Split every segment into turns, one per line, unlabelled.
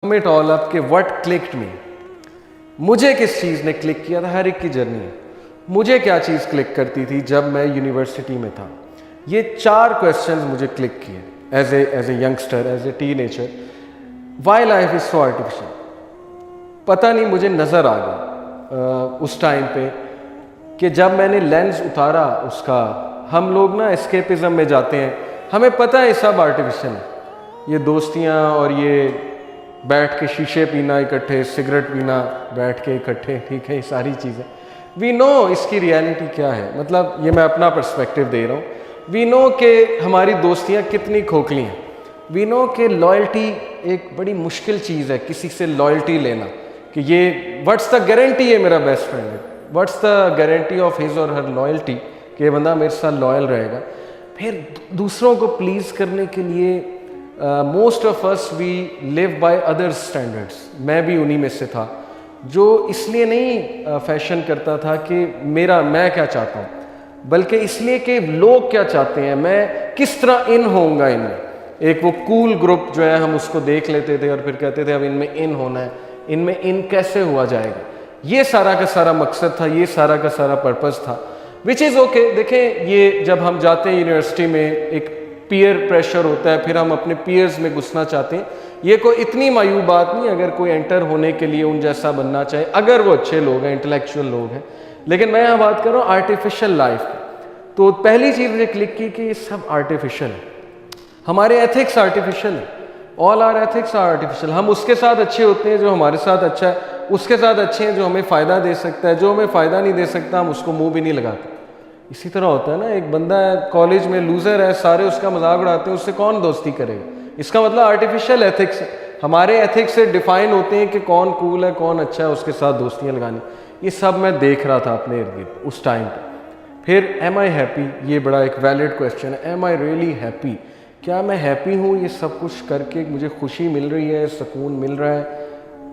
sum it all up कि what clicked me, मुझे किस चीज़ ने क्लिक किया था। हर एक की जर्नी है। मुझे क्या चीज़ क्लिक करती थी जब मैं यूनिवर्सिटी में था। ये 4 क्वेश्चंस मुझे क्लिक किए as a youngster, as a teenager. Why life is so artificial, पता नहीं मुझे नज़र आ गया उस टाइम पे कि जब मैंने लेंस उतारा उसका। हम लोग ना एस्केपिज्म में जाते हैं, हमें पता है ये सब आर्टिफिशियल है, ये दोस्तियाँ और ये बैठ के शीशे पीना इकट्ठे, सिगरेट पीना बैठ के इकट्ठे, ठीक है, ये सारी चीज़ें वी नो इसकी रियलिटी क्या है। मतलब ये मैं अपना पर्सपेक्टिव दे रहा हूँ। वी नो कि हमारी दोस्तियाँ कितनी खोखली हैं। वी नो कि लॉयल्टी एक बड़ी मुश्किल चीज़ है, किसी से लॉयल्टी लेना कि ये व्हाट्स द गारंटी है मेरा बेस्ट फ्रेंड है, what's the guarantee of his और हर लॉयल्टी कि ये बंदा मेरे साथ लॉयल रहेगा। फिर दूसरों को प्लीज़ करने के लिए most of us we live by others standards. मैं भी उन्हीं में से था जो इसलिए नहीं फैशन करता था कि मैं क्या चाहता हूँ, बल्कि इसलिए कि लोग क्या चाहते हैं, मैं किस तरह इन होऊंगा इनमें। एक वो कूल ग्रुप जो है हम उसको देख लेते थे और फिर कहते थे अब इनमें इन होना है, इनमें इन कैसे हुआ जाएगा। ये सारा का सारा मकसद था, ये सारा का सारा पर्पज़ था, विच इज़ ओके। देखें, ये जब हम जाते हैं यूनिवर्सिटी में एक पीयर प्रेशर होता है, फिर हम अपने पीयर्स में घुसना चाहते हैं। ये कोई इतनी मायूब बात नहीं अगर कोई एंटर होने के लिए उन जैसा बनना चाहे, अगर वो अच्छे लोग हैं, इंटेलेक्चुअल लोग हैं। लेकिन मैं यहाँ बात कर रहा हूँ आर्टिफिशियल लाइफ की। तो पहली चीज़ मुझे क्लिक की कि ये सब आर्टिफिशियल है, हमारे एथिक्स आर्टिफिशियल है, all are ethics are artificial. हम उसके साथ अच्छे होते हैं जो हमारे साथ अच्छा है, उसके साथ अच्छे हैं जो हमें फ़ायदा दे सकता है, जो हमें फ़ायदा नहीं दे सकता हम उसको मुँह भी नहीं लगाते। इसी तरह होता है ना, एक बंदा है कॉलेज में लूज़र है, सारे उसका मजाक उड़ाते हैं, उससे कौन दोस्ती करेगा। इसका मतलब आर्टिफिशियल एथिक्स, हमारे एथिक्स से डिफाइन होते हैं कि कौन कूल है, कौन अच्छा है, उसके साथ दोस्तियाँ लगानी। ये सब मैं देख रहा था अपने इर्द गिर्द उस टाइम पे। फिर एम आई हैप्पी, ये बड़ा एक वैलिड क्वेश्चन है। एम आई रियली हैप्पी, क्या मैं हैप्पी हूँ ये सब कुछ करके, मुझे खुशी मिल रही है, सुकून मिल रहा है।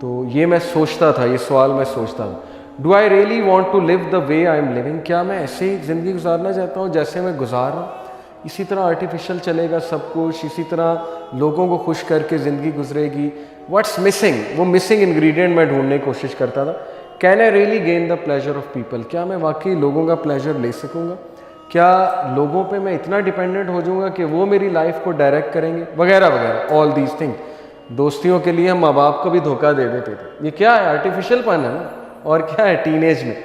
तो ये मैं सोचता था, ये सवाल मैं सोचता था। Do I really want to live the way I am living, क्या मैं ऐसे ही ज़िंदगी गुजारना चाहता हूँ जैसे मैं गुजार रहा हूँ। इसी तरह आर्टिफिशियल चलेगा सब कुछ, इसी तरह लोगों को खुश करके ज़िंदगी गुजरेगी। व्हाट्स मिसिंग, वो मिसिंग इंग्रेडिएंट मैं ढूंढने की कोशिश करता था। Can I really gain the pleasure of people, क्या मैं वाकई लोगों का प्लेजर ले सकूँगा, क्या लोगों पे मैं इतना डिपेंडेंट हो जाऊँगा कि वो मेरी लाइफ को डायरेक्ट करेंगे, वगैरह वगैरह, ऑल दीज थिंग। दोस्तियों के लिए हम माँ बाप को भी धोखा दे देते थे। ये क्या है, आर्टिफिशियल पन है ना। और क्या है, टीनेज में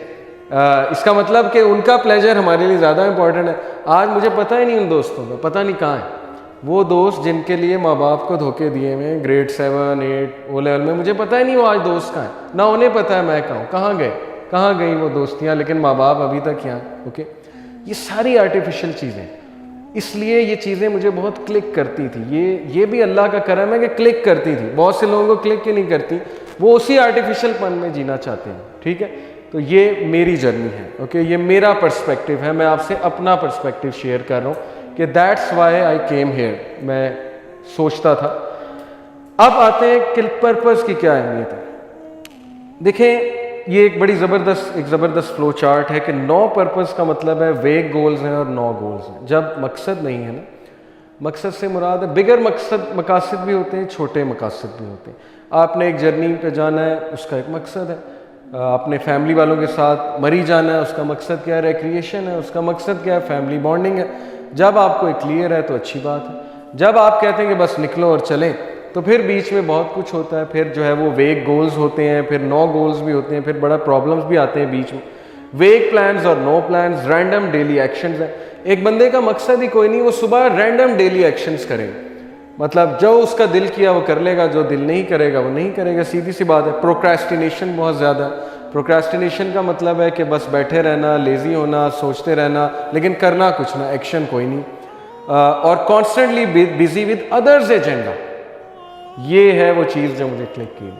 इसका मतलब कि उनका प्लेजर हमारे लिए ज़्यादा इंपॉर्टेंट है। आज मुझे पता ही नहीं उन दोस्तों का, पता नहीं कहाँ है वो दोस्त जिनके लिए माँ बाप को धोखे दिए हुए ग्रेड 7, 8 ओ लेवल में। मुझे पता ही नहीं वो आज दोस्त कहाँ है, ना उन्हें पता है मैं कहाँ हूँ, कहाँ गई वो दोस्तियाँ, लेकिन माँ बाप अभी तक यहाँ। ओके, ये सारी आर्टिफिशियल चीज़ें, इसलिए ये चीज़ें मुझे बहुत क्लिक करती थी। ये भी अल्लाह का करम है कि क्लिक करती थी। बहुत से लोगों को क्लिक ही नहीं करती, वो उसी आर्टिफिशियल पन में जीना चाहते हैं। ठीक है, तो ये मेरी जर्नी है। ओके, ये मेरा पर्सपेक्टिव है, मैं आपसे अपना पर्सपेक्टिव शेयर कर रहा हूँ कि that's why I came here. मैं सोचता था। अब आते हैं कि पर्पज़ की क्या अहमियत है। देखें, ये एक बड़ी ज़बरदस्त फ्लो चार्ट है कि 9 पर्पज़ का मतलब है वेग गोल्स हैं और 9 गोल्स हैं। जब मकसद नहीं है ना, मकसद से मुराद है बिगर मकासद भी होते हैं, छोटे मकासद भी होते हैं। आपने एक जर्नी पे जाना है, उसका एक मकसद है। अपने फैमिली वालों के साथ मरी जाना है, उसका मकसद क्या है, रिक्रिएशन है। उसका मकसद क्या है, फैमिली बॉन्डिंग है। जब आपको एक क्लियर है तो अच्छी बात है। जब आप कहते हैं कि बस निकलो और चलें, तो फिर बीच में बहुत कुछ होता है। फिर जो है वो वेग गोल्स होते हैं, फिर 9 गोल्स भी होते हैं, फिर बड़ा प्रॉब्लम्स भी आते हैं बीच में। वेग प्लान्स और no plans, random daily actions है। एक बंदे का मकसद ही कोई नहीं, वो सुबह रैंडम डेली एक्शंस करेगा। मतलब जो उसका दिल किया वो कर लेगा, जो दिल नहीं करेगा वो नहीं करेगा, सीधी सी बात है। प्रोक्रेस्टिनेशन बहुत ज़्यादा। प्रोक्रेस्टिनेशन का मतलब है कि बस बैठे रहना, लेज़ी होना, सोचते रहना, लेकिन करना कुछ ना, एक्शन कोई नहीं। और constantly busy with others agenda, ये है वो चीज़ जो मुझे क्लिक की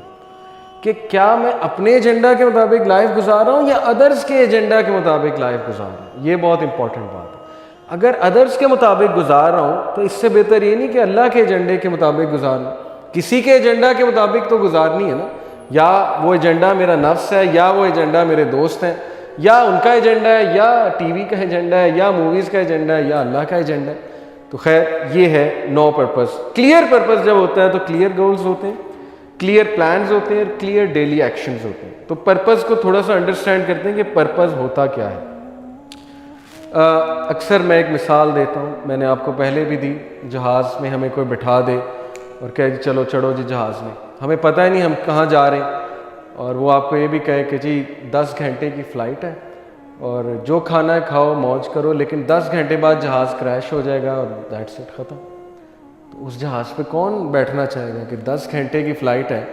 कि क्या मैं अपने एजेंडा के मुताबिक लाइफ गुजार रहा हूँ या अदर्स के एजेंडा के मुताबिक लाइफ गुजार रहा हूँ। ये बहुत इंपॉर्टेंट बात है। अगर अदर्स के मुताबिक गुजार रहा हूँ तो इससे बेहतर ये नहीं कि अल्लाह के एजेंडे के मुताबिक गुजार रहा हूँ। किसी के एजेंडा के मुताबिक तो गुजारनी है ना, या वो एजेंडा मेरा नफ्स है, या वो एजेंडा मेरे दोस्त हैं, या उनका एजेंडा है, या टीवी का एजेंडा है, या मूवीज़ का एजेंडा है, या अल्लाह का एजेंडा है। तो खैर ये है 9 पर्पज़। क्लियर पर्पज़ जब होता है तो क्लियर गोल्स होते हैं। क्लियर प्लान्स होते हैं, क्लियर डेली एक्शंस होते हैं। तो पर्पस को थोड़ा सा अंडरस्टैंड करते हैं कि पर्पस होता क्या है। अक्सर मैं एक मिसाल देता हूँ, मैंने आपको पहले भी दी। जहाज़ में हमें कोई बिठा दे और कहे कि चलो चढ़ो जी जहाज़ में, हमें पता ही नहीं हम कहाँ जा रहे हैं, और वो आपको ये भी कहे कि जी 10 घंटे की फ़्लाइट है और जो खाना है खाओ मौज करो, लेकिन 10 घंटे बाद जहाज़ क्रैश हो जाएगा और दैट्स इट, ख़त्म। तो उस जहाज़ पे कौन बैठना चाहेगा कि 10 घंटे की फ़्लाइट है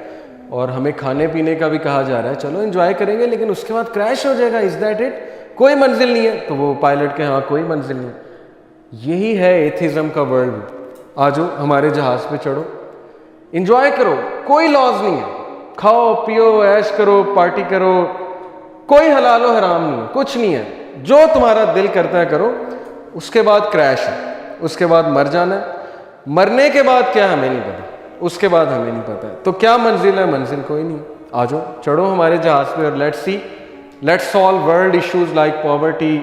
और हमें खाने पीने का भी कहा जा रहा है, चलो एंजॉय करेंगे, लेकिन उसके बाद क्रैश हो जाएगा, इज़ दैट इट, कोई मंजिल नहीं है। तो वो पायलट के हाँ कोई मंजिल नहीं है। यही है एथिज्म का वर्ल्ड भी। आ जाओ हमारे जहाज़ पे चढ़ो, एंजॉय करो, कोई लॉज नहीं है, खाओ पियो ऐश करो पार्टी करो, कोई हलाल व हराम नहीं है, कुछ नहीं है, जो तुम्हारा दिल करता है करो। उसके बाद क्रैश है, उसके बाद मर जाना है, मरने के बाद क्या हमें नहीं पता, उसके बाद हमें नहीं पता है। तो क्या मंजिल है? मंजिल कोई नहीं। आ जाओ चढ़ो हमारे जहाज़ पे और let's solve world issues like poverty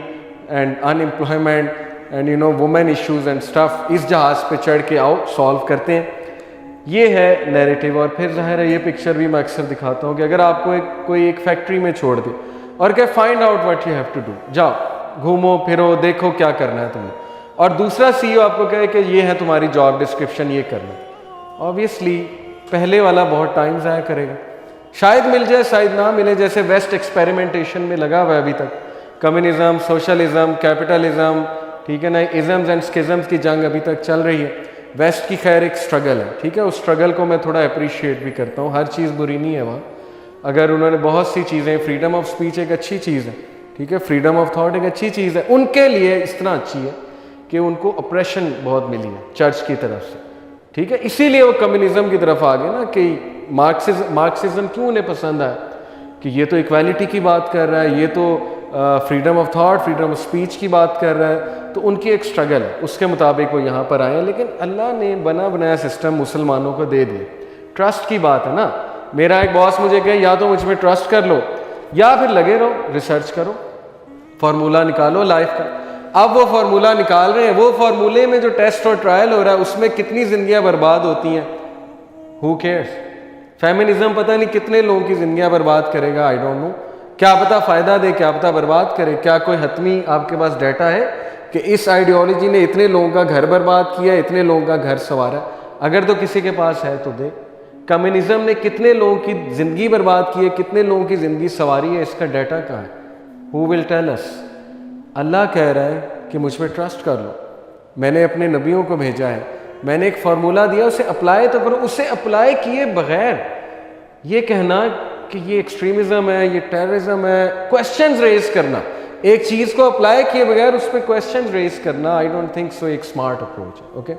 and unemployment and women issues and stuff. इस जहाज़ पे चढ़ के आओ, सॉल्व करते हैं। ये है नैरेटिव। और फिर जाहिर है ये पिक्चर भी मैं अक्सर दिखाता हूँ कि अगर आपको कोई एक फैक्ट्री में छोड़ दे और क्या find out what you have to do, जाओ घूमो फिरो देखो क्या करना है तुम्हें, और दूसरा सीईओ आपको कहे कि ये है तुम्हारी जॉब डिस्क्रिप्शन, ये करना, ऑब्वियसली पहले वाला बहुत टाइम ज़ाया करेगा। शायद मिल जाए शायद ना मिले, जैसे वेस्ट एक्सपेरिमेंटेशन में लगा हुआ है अभी तक, कम्युनिज्म, सोशलिज्म, कैपिटलिज्म, ठीक है ना, इज़म्स एंड स्किज़म्स की जंग अभी तक चल रही है। वेस्ट की खैर एक स्ट्रगल है, ठीक है, उस स्ट्रगल को मैं थोड़ा अप्रिशिएट भी करता हूँ, हर चीज़ बुरी नहीं है वहाँ। अगर उन्होंने बहुत सी चीज़ें, फ्रीडम ऑफ स्पीच एक अच्छी चीज़ है, ठीक है, फ्रीडम ऑफ थॉट एक अच्छी चीज़ है, उनके लिए इस तरह अच्छी है कि उनको ऑपरेशन बहुत मिली है चर्च की तरफ से, ठीक है, इसीलिए वो कम्युनिज्म की तरफ आ गए ना। कि मार्क्सिज्म क्यों उन्हें पसंद आया कि ये तो इक्वालिटी की बात कर रहा है, ये तो freedom of thought, freedom of speech की बात कर रहा है, तो उनकी एक स्ट्रगल है, उसके मुताबिक वो यहाँ पर आए हैं। लेकिन अल्लाह ने बना बनाया सिस्टम मुसलमानों को दे दिए। ट्रस्ट की बात है ना, मेरा एक बॉस मुझे कहे या तो मुझ में ट्रस्ट कर लो या फिर लगे रहो रिसर्च करो, फार्मूला निकालो लाइफ का। अब वो फार्मूला निकाल रहे हैं, वो फार्मूले में जो टेस्ट और ट्रायल हो रहा है उसमें कितनी जिंदगियां बर्बाद होती हैं, हु केयर्स। फेमिनिज्म पता नहीं कितने लोगों की जिंदगियां बर्बाद करेगा, आई डोंट नो, क्या पता फायदा दे क्या पता बर्बाद करे। क्या कोई हतमी आपके पास डाटा है कि इस आइडियोलॉजी ने इतने लोगों का घर बर्बाद किया, इतने लोगों का घर संवारा? अगर तो किसी के पास है तो दे। कम्युनिज्म ने कितने लोगों की जिंदगी बर्बाद की है, कितने लोगों की जिंदगी संवारी है, इसका डाटा कहाँ है? Who will tell us? Allah कह रहा है कि मुझ पर ट्रस्ट कर लो, मैंने अपने नबियों को भेजा है, मैंने एक फार्मूला दिया, उसे अप्लाई तो करो। उसे अप्लाई किए बगैर ये कहना कि ये एक्सट्रीमिज्म है, ये टेररिज्म है, क्वेश्चंस रेज करना, एक चीज़ को अप्लाई किए बगैर उस पर क्वेश्चंस रेज करना, आई डोंट थिंक सो एक स्मार्ट अप्रोच है। ओके,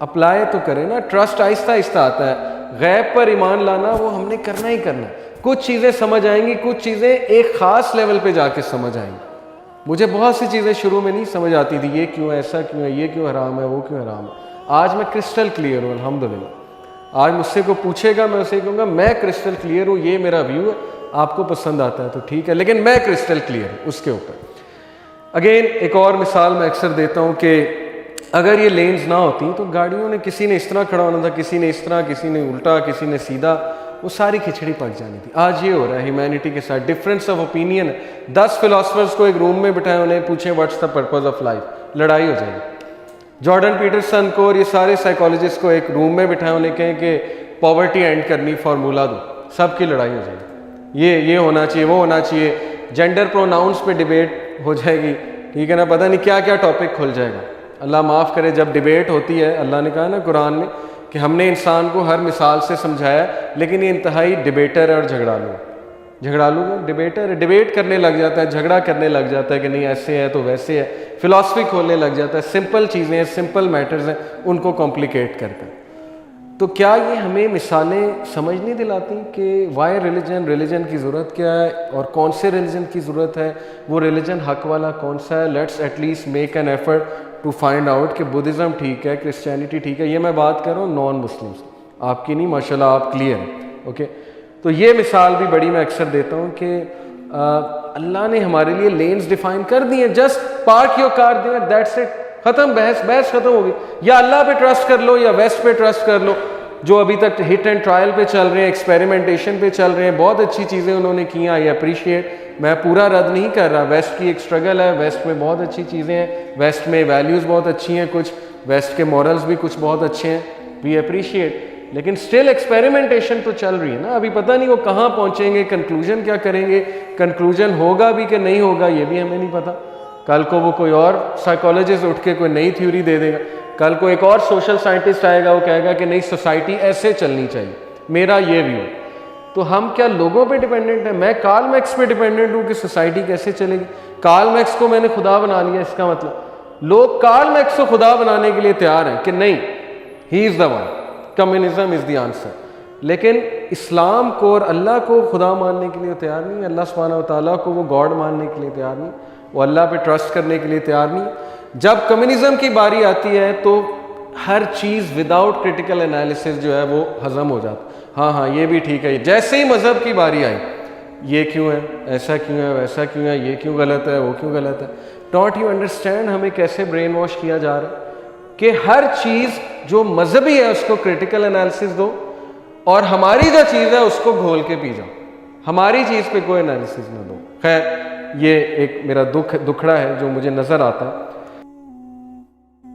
अप्लाई तो करें ना। ट्रस्ट आहिस्ता आहिस्ता आता है, गैब पर ईमान लाना वो हमने करना ही करना। कुछ चीज़ें समझ आएंगी, कुछ चीज़ें एक ख़ास लेवल पे जाके समझ आएंगी। मुझे बहुत सी चीज़ें शुरू में नहीं समझ आती थी, ये क्यों ऐसा क्यों है, ये क्यों हराम है, वो क्यों हराम है। आज मैं क्रिस्टल क्लियर हूँ अल्हम्दुलिल्लाह। आज मुझसे को पूछेगा मैं उसे कहूँगा मैं क्रिस्टल क्लियर हूँ, ये मेरा व्यू है, आपको पसंद आता है तो ठीक है, लेकिन मैं क्रिस्टल क्लियर हूँ उसके ऊपर। अगेन एक और मिसाल मैं अक्सर देता हूँ कि अगर ये लेन्स ना होती तो गाड़ियों ने, किसी ने इस तरह खड़ा होना था, किसी ने इस तरह, किसी ने उल्टा, किसी ने सीधा, वो सारी खिचड़ी पक जानी थी। आज ये हो रहा है ह्यूमैनिटी के साथ, डिफरेंस ऑफ ओपिनियन। 10 फिलोसफर्स को एक रूम में बिठाए, उन्हें पूछें what's the purpose of life, लड़ाई हो जाएगी। जॉर्डन पीटरसन को और ये सारे साइकोलॉजिस्ट को एक रूम में बिठाए, उन्हें कहें कि पॉवर्टी एंड करनी, फार्मूला दो, सबकी लड़ाई हो जाएगी। ये होना चाहिए, वो होना चाहिए, जेंडर प्रोनाउंस पे डिबेट हो जाएगी, ठीक है ना, पता नहीं क्या क्या टॉपिक खुल जाएगा। अल्लाह माफ़ करे, जब डिबेट होती है, अल्लाह ने कहा ना कुरान में कि हमने इंसान को हर मिसाल से समझाया, लेकिन ये इंतहाई डिबेटर है और झगड़ालू डिबेटर है, डिबेट करने लग जाता है, झगड़ा करने लग जाता है कि नहीं ऐसे है तो वैसे है, फिलॉसफी खोलने लग जाता है, सिंपल चीज़ें हैं, सिंपल मैटर्स हैं, उनको कॉम्प्लिकेट करता है। तो क्या ये हमें मिसालें समझ नहीं दिलाती कि वाई रिलीजन की ज़रूरत क्या है और कौन से रिलीजन की ज़रूरत है, वो रिलीजन हक वाला कौन सा है? Let's at least make an effort to find out कि बुद्धिज़्म ठीक है, क्रिश्चियनिटी ठीक है। ये मैं बात कर रहा हूँ नॉन मुस्लिम्स, आपकी नहीं, माशाल्लाह आप क्लियर हैं। ओके, तो ये मिसाल भी बड़ी मैं अक्सर देता हूँ कि अल्लाह ने हमारे लिए लेन्स डिफाइन कर दिए, just park your car there, that's it, खत्म, बहस खत्म होगी। या अल्लाह पे ट्रस्ट कर लो या वेस्ट पे ट्रस्ट कर लो, जो अभी तक हिट एंड ट्रायल पे चल रहे हैं, एक्सपेरिमेंटेशन पे चल रहे हैं, बहुत अच्छी चीज़ें उन्होंने की, आई अप्रिशिएट। मैं पूरा रद्द नहीं कर रहा, वेस्ट की एक स्ट्रगल है, वेस्ट में बहुत अच्छी चीज़ें हैं, वेस्ट में वैल्यूज़ बहुत अच्छी हैं, कुछ वेस्ट के मॉरल्स भी कुछ बहुत अच्छे हैं, वी अप्रिशिएट। लेकिन स्टिल एक्सपेरिमेंटेशन तो चल रही है ना, अभी पता नहीं वो कहाँ पहुँचेंगे, कंक्लूजन क्या करेंगे, कंक्लूजन होगा भी कि नहीं होगा ये भी हमें नहीं पता। कल को वो कोई और साइकोलॉजिस्ट उठ के कोई नई थ्योरी दे देगा, कल को एक और सोशल साइंटिस्ट आएगा, वो कहेगा कि नहीं सोसाइटी ऐसे चलनी चाहिए, मेरा ये व्यू। तो हम क्या लोगों पे डिपेंडेंट है? मैं कार्ल मैक्स पे डिपेंडेंट हूँ कि सोसाइटी कैसे चलेगी? कार्ल मैक्स को मैंने खुदा बना लिया, इसका मतलब लोग कार्ल मैक्स को खुदा बनाने के लिए तैयार हैं कि नहीं, he is the one, communism is the answer. लेकिन इस्लाम को और अल्लाह को खुदा मानने के लिए तैयार नहीं, अल्लाह सुब्हानहू व तआला को वो गॉड मानने के लिए तैयार नहीं, वो अल्लाह पे ट्रस्ट करने के लिए तैयार नहीं। जब कम्युनिज्म की बारी आती है तो हर चीज़ विदाउट क्रिटिकल एनालिसिस जो है वो हजम हो जाता, हाँ हाँ ये भी ठीक है। जैसे ही मज़हब की बारी आई, ये क्यों है, ऐसा क्यों है, वैसा क्यों है, ये क्यों गलत है, वो क्यों गलत है, डोंट यू अंडरस्टैंड हमें कैसे ब्रेन वॉश किया जा रहा है कि हर चीज़ जो मजहबी है उसको क्रिटिकल एनालिसिस दो और हमारी जो चीज़ है उसको घोल के पी जाओ, हमारी चीज़ पे कोई एनालिसिस ना दो। खैर ये एक मेरा दुखड़ा है जो मुझे नज़र आता है।